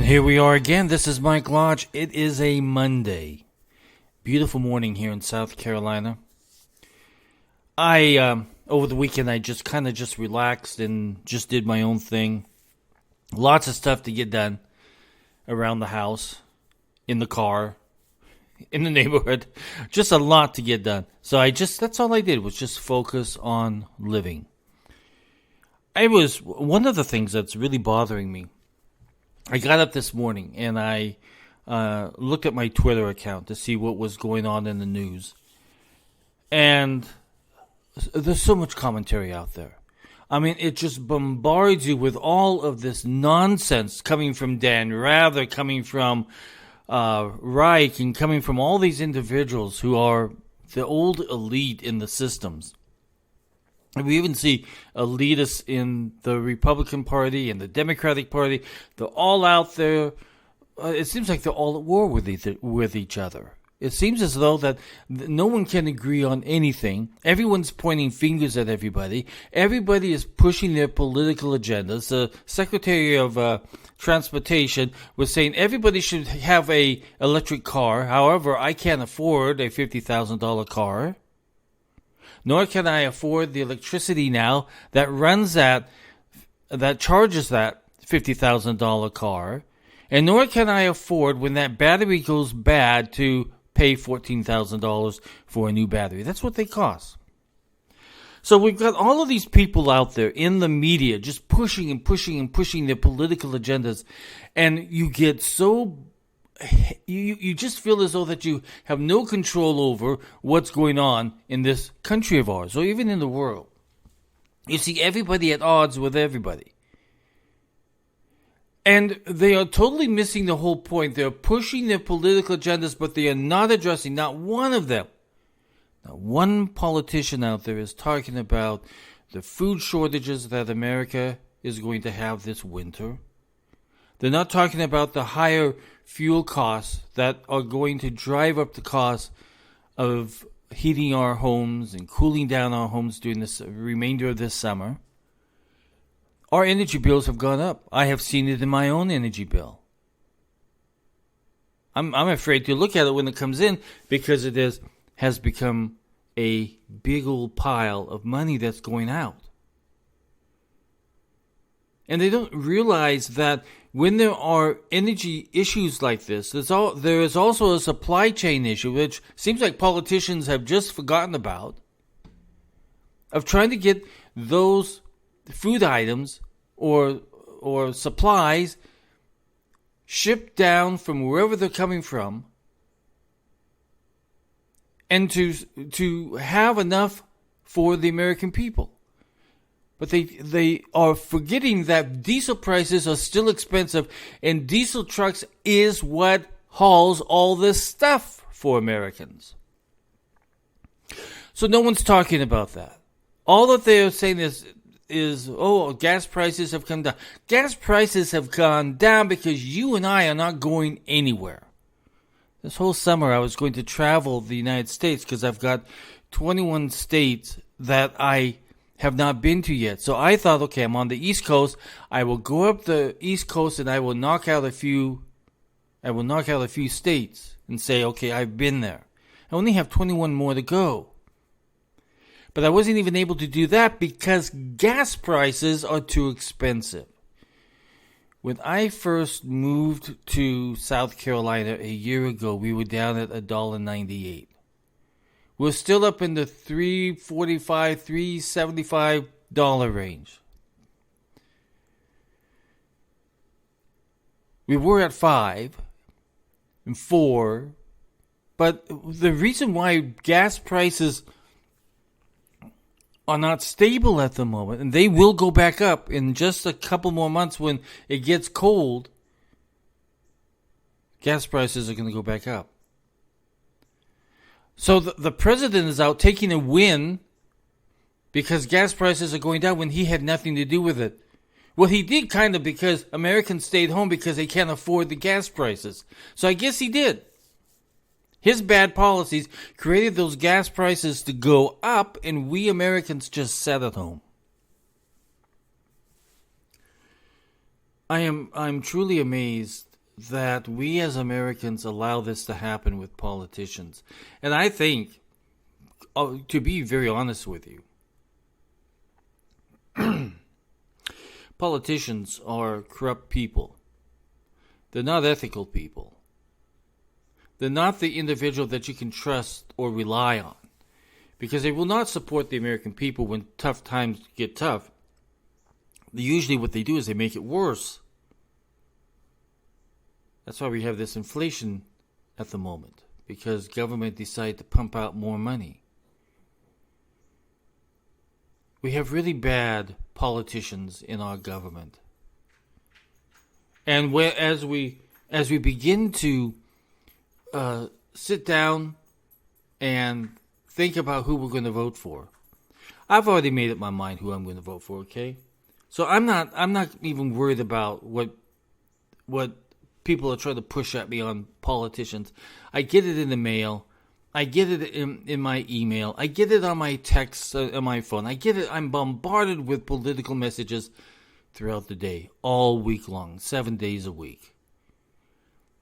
here we are again. This is Mike Lodge. It is a Monday. Beautiful morning here in South Carolina. Over the weekend, I just kind of relaxed and just did my own thing. Lots of stuff to get done around the house, in the car, in the neighborhood. Just a lot to get done. So that's all I did was just focus on living. One of the things that's really bothering me. I got up this morning and I looked at my Twitter account to see what was going on in the news. And there's so much commentary out there. I mean, it just bombards you with all of this nonsense coming from Dan Rather, coming from Reich, and coming from all these individuals who are the old elite in the systems. And we even see elitists in the Republican Party and the Democratic Party. They're all out there. It seems like they're all at war with each other. It seems as though that no one can agree on anything. Everyone's pointing fingers at everybody. Everybody is pushing their political agendas. The Secretary of Transportation was saying everybody should have a electric car. However, I can't afford a $50,000 car. Nor can I afford the electricity now that charges that $50,000 car. And nor can I afford, when that battery goes bad, to pay $14,000 for a new battery. That's what they cost. So we've got all of these people out there in the media just pushing and pushing and pushing their political agendas. And you get so... You just feel as though that you have no control over what's going on in this country of ours, or even in the world. You see everybody at odds with everybody. And they are totally missing the whole point. They're pushing their political agendas, but they are not addressing, not one of them. Not one politician out there is talking about the food shortages that America is going to have this winter. They're not talking about the higher fuel costs that are going to drive up the cost of heating our homes and cooling down our homes during this remainder of this summer. Our energy bills have gone up. I have seen it in my own energy bill. I'm afraid to look at it when it comes in because it has become a big old pile of money that's going out. And they don't realize that when there are energy issues like this, there is also a supply chain issue, which seems like politicians have just forgotten about, of trying to get those food items or supplies shipped down from wherever they're coming from, and to have enough for the American people. But they are forgetting that diesel prices are still expensive, and diesel trucks is what hauls all this stuff for Americans. So no one's talking about that. All that they are saying is gas prices have come down. Gas prices have gone down because you and I are not going anywhere. This whole summer I was going to travel the United States because I've got 21 states that I have not been to yet. So I thought, okay, I'm on the East Coast. I will go up the East Coast and I will knock out a few states and say, okay, I've been there. I only have 21 more to go. But I wasn't even able to do that because gas prices are too expensive. When I first moved to South Carolina a year ago, we were down at $1.98. We're still up in the $3.45, $3.75 range. We were at $5 and $4, but the reason why gas prices are not stable at the moment, and they will go back up in just a couple more months when it gets cold, gas prices are going to go back up. So the president is out taking a win because gas prices are going down when he had nothing to do with it. Well, he did kind of because Americans stayed home because they can't afford the gas prices. So I guess he did. His bad policies created those gas prices to go up, and we Americans just sat at home. I'm truly amazed that we as Americans allow this to happen with politicians. And I think, to be very honest with you, politicians are corrupt people. They're not ethical people. They're not the individual that you can trust or rely on, because they will not support the American people when tough times get tough. Usually what they do is they make it worse. That's why we have this inflation at the moment, because government decided to pump out more money. We have really bad politicians in our government. And as we begin to sit down and think about who we're going to vote for, I've already made up my mind who I'm going to vote for. Okay, so I'm not even worried about what people are trying to push at me on politicians. I get it in the mail. I get it in my email. I get it on my text on my phone. I get it. I'm bombarded with political messages throughout the day, all week long, 7 days a week.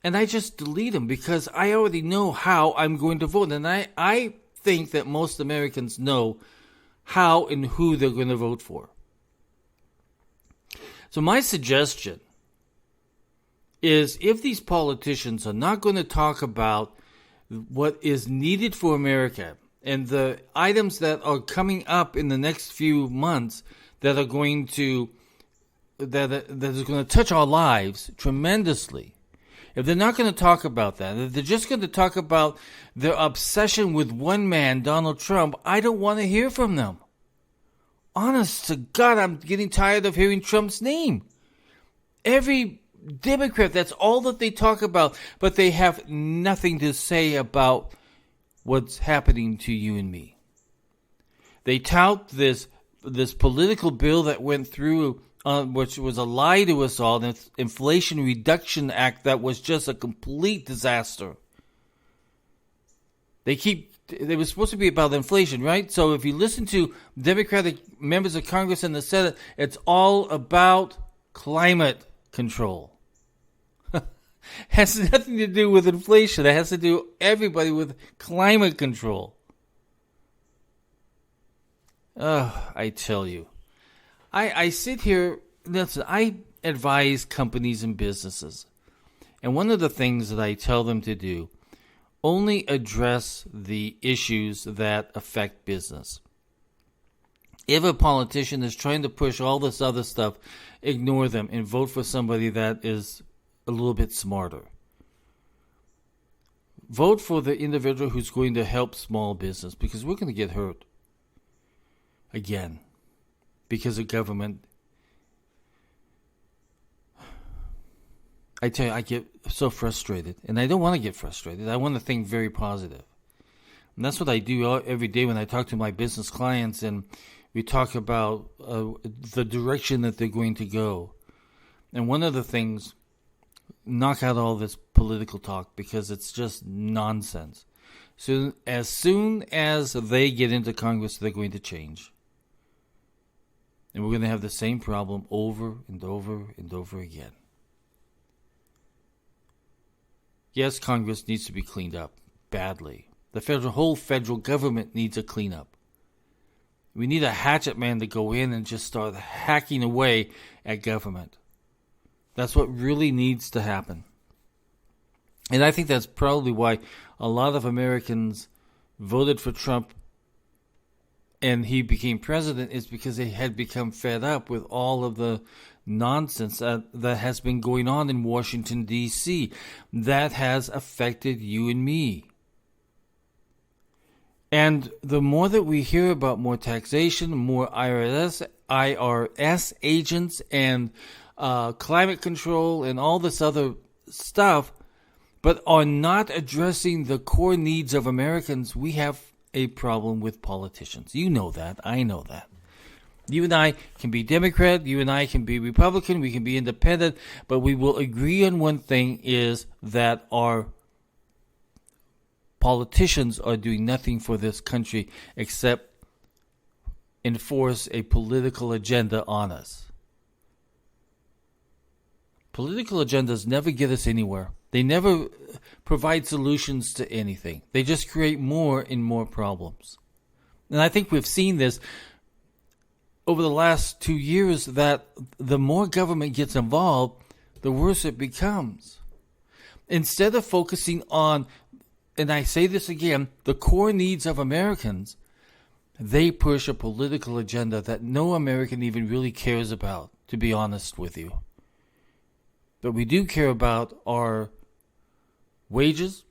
And I just delete them because I already know how I'm going to vote. And I think that most Americans know how and who they're going to vote for. So my suggestion is, if these politicians are not going to talk about what is needed for America and the items that are coming up in the next few months that are going to that is going to touch our lives tremendously, if they're not going to talk about that, if they're just going to talk about their obsession with one man, Donald Trump, I don't want to hear from them. Honest to God, I'm getting tired of hearing Trump's name. Every Democrat, that's all that they talk about, but they have nothing to say about what's happening to you and me. They tout this political bill that went through, which was a lie to us all, the Inflation Reduction Act that was just a complete disaster. They were supposed to be about inflation, right? So if you listen to Democratic members of Congress and the Senate, it's all about climate control. Has nothing to do with inflation. It has to do everybody with climate control. I tell you. I sit here, listen, I advise companies and businesses. And one of the things that I tell them to do, only address the issues that affect business. If a politician is trying to push all this other stuff, ignore them and vote for somebody that is a little bit smarter. Vote for the individual who's going to help small business, because we're going to get hurt again because of government. I tell you, I get so frustrated, and I don't want to get frustrated. I want to think very positive. And that's what I do every day when I talk to my business clients and we talk about the direction that they're going to go. And one of the things, knock out all this political talk, because it's just nonsense. So as soon as they get into Congress, they're going to change. And we're going to have the same problem over and over and over again. Yes, Congress needs to be cleaned up badly. The whole federal government needs a cleanup. We need a hatchet man to go in and just start hacking away at government. That's what really needs to happen. And I think that's probably why a lot of Americans voted for Trump and he became president, is because they had become fed up with all of the nonsense that has been going on in Washington, D.C. that has affected you and me. And the more that we hear about more taxation, more IRS agents, and climate control and all this other stuff, but are not addressing the core needs of Americans, we have a problem with politicians. You know that. I know that. You and I can be Democrat, you and I can be Republican, we can be independent, but we will agree on one thing, is that our politicians are doing nothing for this country except enforce a political agenda on us. Political agendas never get us anywhere. They never provide solutions to anything. They just create more and more problems. And I think we've seen this over the last 2 years, that the more government gets involved, the worse it becomes. Instead of focusing on, and I say this again, the core needs of Americans, they push a political agenda that no American even really cares about, to be honest with you. But we do care about our wages.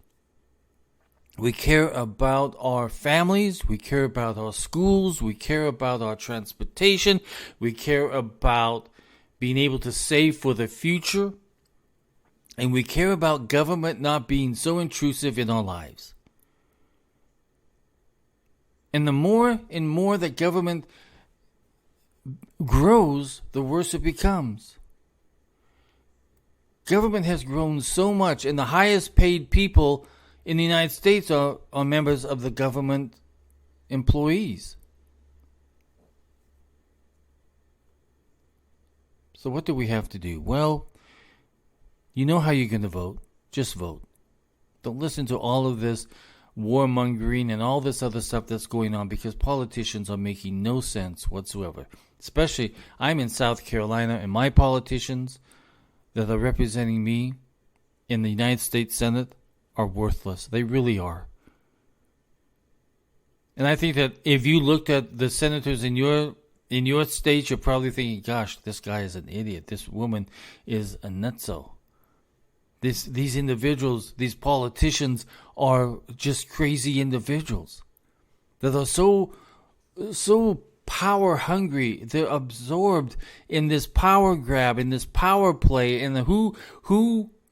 We care about our families. We care about our schools. We care about our transportation. We care about being able to save for the future. And we care about government not being so intrusive in our lives. And the more and more that government grows, the worse it becomes. Government has grown so much, and the highest paid people in the United States are members of the government employees. So what do we have to do? Well, you know how you're going to vote. Just vote. Don't listen to all of this warmongering and all this other stuff that's going on, because politicians are making no sense whatsoever. Especially, I'm in South Carolina, and my politicians that are representing me in the United States Senate are worthless. They really are. And I think that if you looked at the senators in your state, you're probably thinking, gosh, this guy is an idiot. This woman is a nutso. These individuals, these politicians are just crazy individuals that are so power hungry. They're absorbed in this power grab, in this power play, and who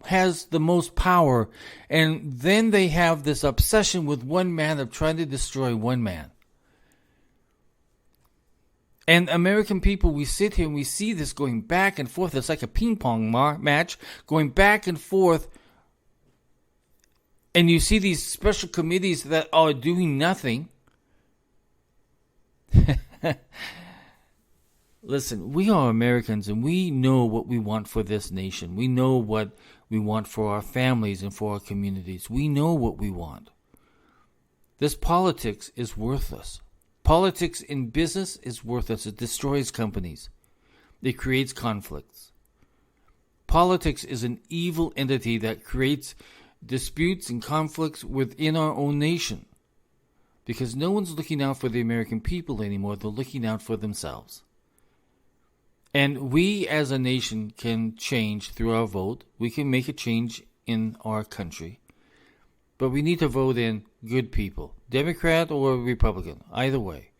has the most power. And then they have this obsession with one man of trying to destroy one man. And American people, we sit here and we see this going back and forth. It's like a ping pong match going back and forth. And you see these special committees that are doing nothing. Listen, we are Americans, and we know what we want for this nation. We know what we want for our families and for our communities. We know what we want. This politics is worthless. Politics in business is worthless. It destroys companies. It creates conflicts. Politics is an evil entity that creates disputes and conflicts within our own nation. Because no one's looking out for the American people anymore. They're looking out for themselves. And we as a nation can change through our vote. We can make a change in our country. But we need to vote in good people, Democrat or Republican, either way.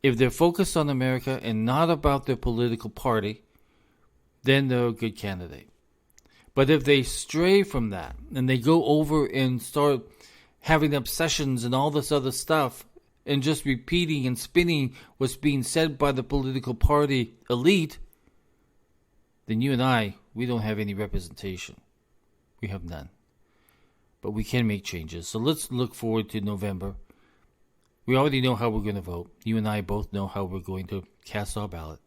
If they're focused on America and not about their political party, then they're a good candidate. But if they stray from that and they go over and start having obsessions and all this other stuff and just repeating and spinning what's being said by the political party elite, then you and I, we don't have any representation. We have none. But we can make changes. So let's look forward to November. We already know how we're going to vote. You and I both know how we're going to cast our ballot.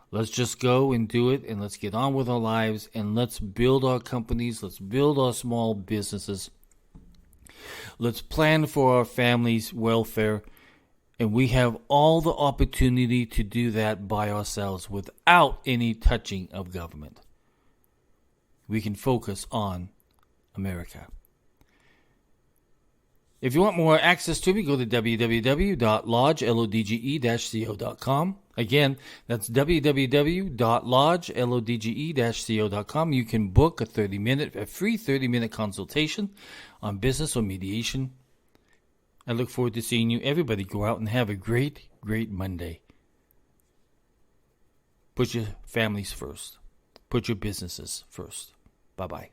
Let's just go and do it, and let's get on with our lives, and let's build our companies. Let's build our small businesses. Let's plan for our family's welfare. And we have all the opportunity to do that by ourselves without any touching of government. We can focus on America. If you want more access to me, go to www.lodge.co.com. Again, that's www.lodge.co.com. You can book a free 30-minute consultation on business or mediation. I look forward to seeing you. Everybody go out and have a great, great Monday. Put your families first. Put your businesses first. Bye-bye.